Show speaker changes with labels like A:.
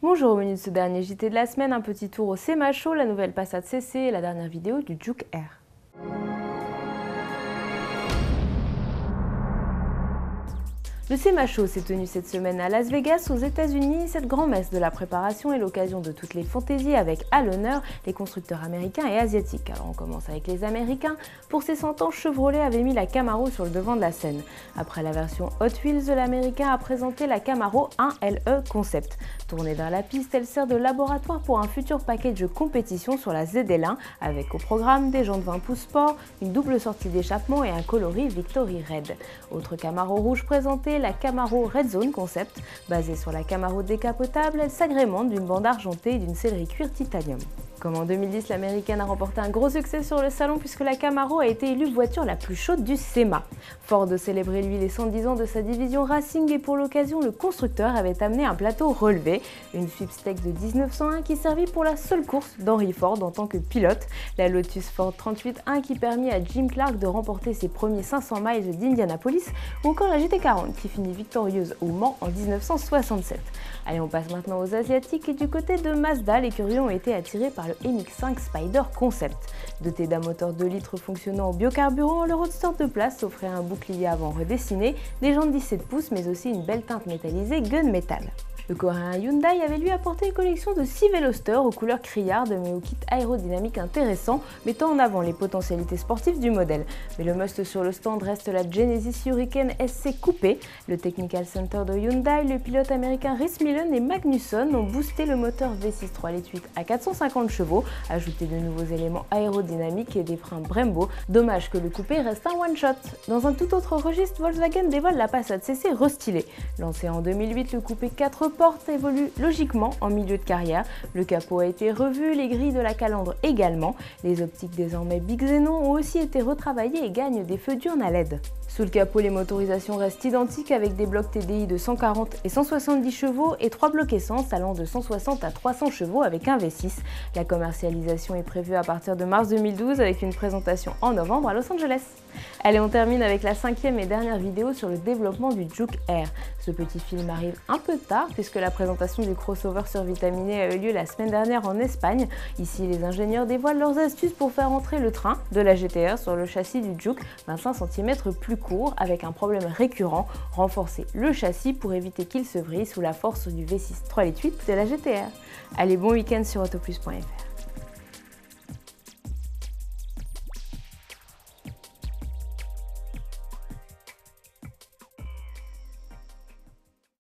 A: Bonjour, au menu de ce dernier JT de la semaine, un petit tour au SEMA Show, la nouvelle Passat CC et la dernière vidéo du Juke Air. Le SEMA Show s'est tenu cette semaine à Las Vegas, aux États-Unis. Cette grand-messe de la préparation est l'occasion de toutes les fantaisies avec à l'honneur les constructeurs américains et asiatiques. Alors on commence avec les Américains. Pour ses 100 ans, Chevrolet avait mis la Camaro sur le devant de la scène. Après la version Hot Wheels, l'Américain a présenté la Camaro 1LE Concept. Tournée vers la piste, elle sert de laboratoire pour un futur package de compétition sur la ZL1 avec au programme des jantes 20 pouces sport, une double sortie d'échappement et un coloris Victory Red. Autre Camaro rouge présentée, la Camaro Red Zone Concept. Basée sur la Camaro décapotable, elle s'agrémente d'une bande argentée et d'une sellerie cuir titanium. Comme en 2010, l'américaine a remporté un gros succès sur le salon puisque la Camaro a été élue voiture la plus chaude du SEMA. Fort de célébrer lui les 110 ans de sa division Racing et pour l'occasion, le constructeur avait amené un plateau relevé, une sweepstake de 1901 qui servit pour la seule course d'Henry Ford en tant que pilote, la Lotus Ford 38.1 qui permit à Jim Clark de remporter ses premiers 500 miles d'Indianapolis ou encore la GT40 qui finit victorieuse au Mans en 1967. Allez, on passe maintenant aux Asiatiques et du côté de Mazda, les curieux ont été attirés par le MX-5 Spider Concept. Doté d'un moteur 2 litres fonctionnant au biocarburant, le roadster de place offrait un bouclier avant redessiné, des jantes 17 pouces mais aussi une belle teinte métallisée gunmetal. Le coréen Hyundai avait lui apporté une collection de 6 Veloster aux couleurs criardes mais au kit aérodynamique intéressant, mettant en avant les potentialités sportives du modèle. Mais le must sur le stand reste la Genesis Hurricane SC Coupé. Le Technical Center de Hyundai, le pilote américain Rhys Millen et Magnusson ont boosté le moteur V6 3.8 litres à 450 chevaux, ajouté de nouveaux éléments aérodynamiques et des freins Brembo. Dommage que le coupé reste un one-shot. Dans un tout autre registre, Volkswagen dévoile la Passat CC restylée. Lancé en 2008, le coupé 4 portes évolue logiquement en milieu de carrière. Le capot a été revu, les grilles de la calandre également. Les optiques désormais Big Xenon ont aussi été retravaillées et gagnent des feux diurnes à LED. Sous le capot, les motorisations restent identiques avec des blocs TDI de 140 et 170 chevaux et 3 blocs essence allant de 160 à 300 chevaux avec un V6. La commercialisation est prévue à partir de mars 2012 avec une présentation en novembre à Los Angeles. Allez, on termine avec la 5e et dernière vidéo sur le développement du Juke Air. Ce petit film arrive un peu tard puisque la présentation du crossover survitaminé a eu lieu la semaine dernière en Espagne. Ici, les ingénieurs dévoilent leurs astuces pour faire entrer le train de la GT-R sur le châssis du Juke 25 cm plus court avec un problème récurrent, renforcer le châssis pour éviter qu'il se vrille sous la force du V6 3.8 litres de la GT-R. Allez, bon week-end sur autoplus.fr.